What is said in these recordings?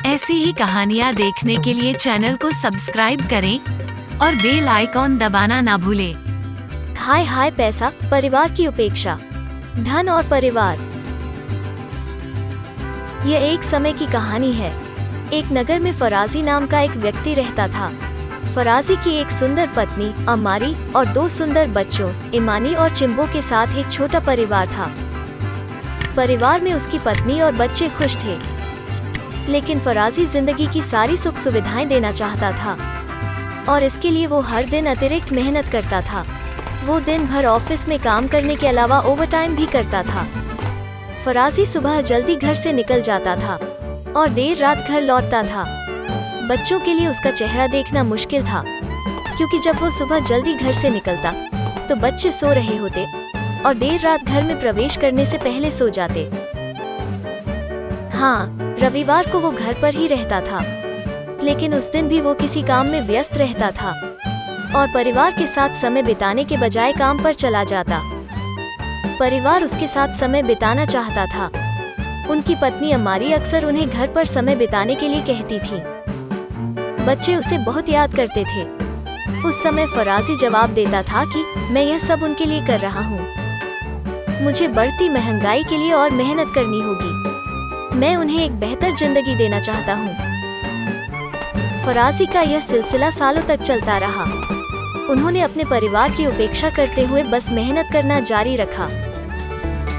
ऐसी ही कहानियाँ देखने के लिए चैनल को सब्सक्राइब करें और बेल आइकॉन दबाना ना भूलें। हाय हाय पैसा, परिवार की उपेक्षा, धन और परिवार। यह एक समय की कहानी है। एक नगर में फराजी नाम का एक व्यक्ति रहता था। फराजी की एक सुंदर पत्नी अमारी और 2 सुंदर बच्चों इमानी और चिंबो के साथ एक छोटा परिवार था। परिवार में उसकी पत्नी और बच्चे खुश थे, लेकिन फराजी जिंदगी की सारी सुख सुविधाएं देना चाहता था और इसके लिए वो हर दिन अतिरिक्त मेहनत करता था। वो दिन भर ऑफिस में काम करने के अलावा ओवरटाइम भी करता था। फराजी सुबह जल्दी घर से निकल जाता था और देर रात घर लौटता था। बच्चों के लिए उसका चेहरा देखना मुश्किल था, क्योंकि जब वो सुबह जल्दी घर से निकलता तो बच्चे सो रहे होते और देर रात घर में प्रवेश करने से पहले सो जाते। हाँ, रविवार को वो घर पर ही रहता था, लेकिन उस दिन भी वो किसी काम में व्यस्त रहता था और परिवार के साथ समय बिताने के बजाय काम पर चला जाता। परिवार उसके साथ समय बिताना चाहता था। उनकी पत्नी अमारी अक्सर उन्हें घर पर समय बिताने के लिए कहती थी। बच्चे उसे बहुत याद करते थे। उस समय फराजी जवाब देता था कि मैं यह सब उनके लिए कर रहा हूँ। मुझे बढ़ती महंगाई के लिए और मेहनत करनी होगी। मैं उन्हें एक बेहतर जिंदगी देना चाहता हूँ। फराजी का यह सिलसिला सालों तक चलता रहा। उन्होंने अपने परिवार की उपेक्षा करते हुए बस मेहनत करना जारी रखा।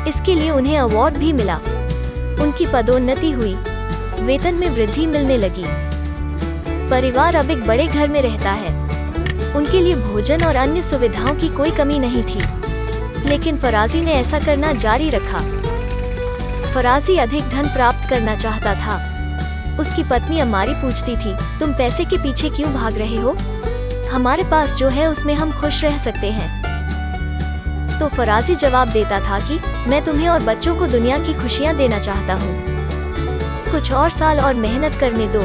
इसके लिए उन्हें अवार्ड भी मिला। उनकी पदोन्नति हुई, वेतन में वृद्धि मिलने लगी। परिवार अब एक बड़े घर में रहता है। उनके लिए भोजन और अन्य सुविधाओं की कोई कमी नहीं थी, लेकिन फराजी ने ऐसा करना जारी रखा। फराजी अधिक धन प्राप्त करना चाहता था। उसकी पत्नी अमारी पूछती थी, तुम पैसे के पीछे क्यों भाग रहे हो? हमारे पास जो है उसमें हम खुश रह सकते हैं। तो फराजी जवाब देता था कि मैं तुम्हें और बच्चों को दुनिया की खुशियां देना चाहता हूँ। कुछ और साल और मेहनत करने दो।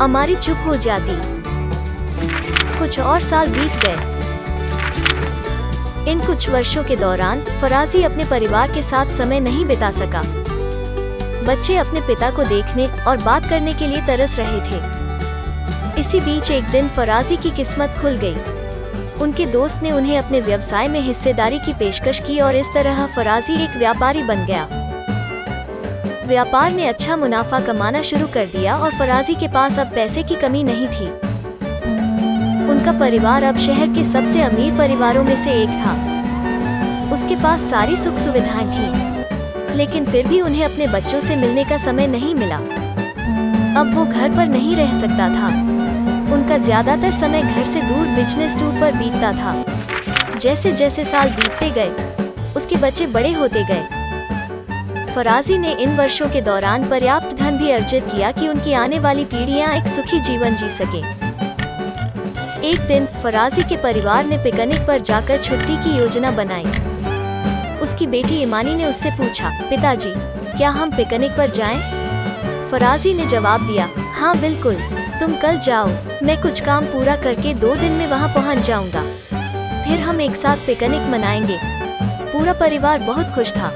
अमारी चुप हो जाती। कुछ और साल बीत गए। इन कुछ वर्षों के दौरान फराजी अपने परिवार के साथ समय नहीं बिता सका। बच्चे अपने पिता को देखने और बात करने के लिए तरस रहे थे। इसी बीच एक दिन फराजी की किस्मत खुल गई। उनके दोस्त ने उन्हें अपने व्यवसाय में हिस्सेदारी की पेशकश की और इस तरह फराजी एक व्यापारी बन गया। व्यापार ने अच्छा मुनाफा कमाना शुरू कर दिया और फराजी के पास अब पैसे की कमी नहीं थी। उनका परिवार अब शहर के सबसे अमीर परिवारों में से एक था। उसके पास सारी सुख सुविधाएं थीं, लेकिन फिर भी उन्हें अपने बच्चों से मिलने का समय नहीं मिला। अब वो घर पर नहीं रह सकता था। उनका ज्यादातर समय घर से दूर बिजनेस टूर पर बीतता था। जैसे जैसे साल बीतते गए, उसके बच्चे बड़े होते गए। फराजी ने इन वर्षों के दौरान पर्याप्त धन भी अर्जित किया कि उनकी आने वाली पीढ़ियां एक सुखी जीवन जी सके। एक दिन फराजी के परिवार ने पिकनिक पर जाकर छुट्टी की योजना बनाई। उसकी बेटी इमानी ने उससे पूछा, पिताजी, क्या हम पिकनिक पर जाएं? फराजी ने जवाब दिया, हाँ बिल्कुल, तुम कल जाओ। मैं कुछ काम पूरा करके 2 दिन में वहाँ पहुँच जाऊंगा। फिर हम एक साथ पिकनिक मनाएंगे। पूरा परिवार बहुत खुश था।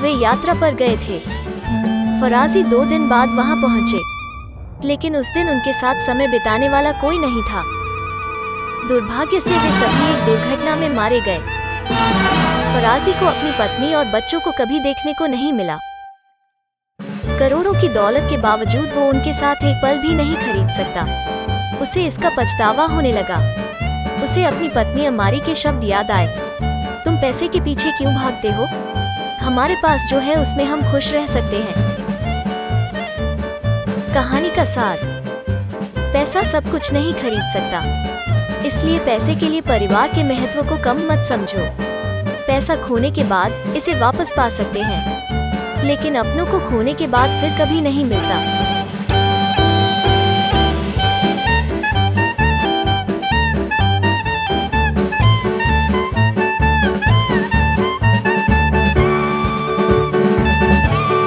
वे यात्रा पर गए थे। फराजी 2 दिन बाद वहाँ पहुँचे, लेकिन उस दिन उनके साथ समय बिताने वाला कोई नहीं था। दुर्भाग्य से वे सभी एक दुर्घटना में मारे गए। फराजी को अपनी पत्नी और बच्चों को कभी देखने को नहीं मिला। करोड़ों की दौलत के बावजूद वो उनके साथ एक पल भी नहीं खरीद सकता। उसे इसका पछतावा होने लगा। उसे अपनी पत्नी अमारी के शब्द याद आए, तुम पैसे के पीछे क्यों भागते हो? हमारे पास जो है उसमें हम खुश रह सकते हैं। कहानी का सार, पैसा सब कुछ नहीं खरीद सकता, इसलिए पैसे के लिए परिवार के महत्व को कम मत समझो। पैसा खोने के बाद इसे वापस पा सकते हैं, लेकिन अपनों को खोने के बाद फिर कभी नहीं मिलता।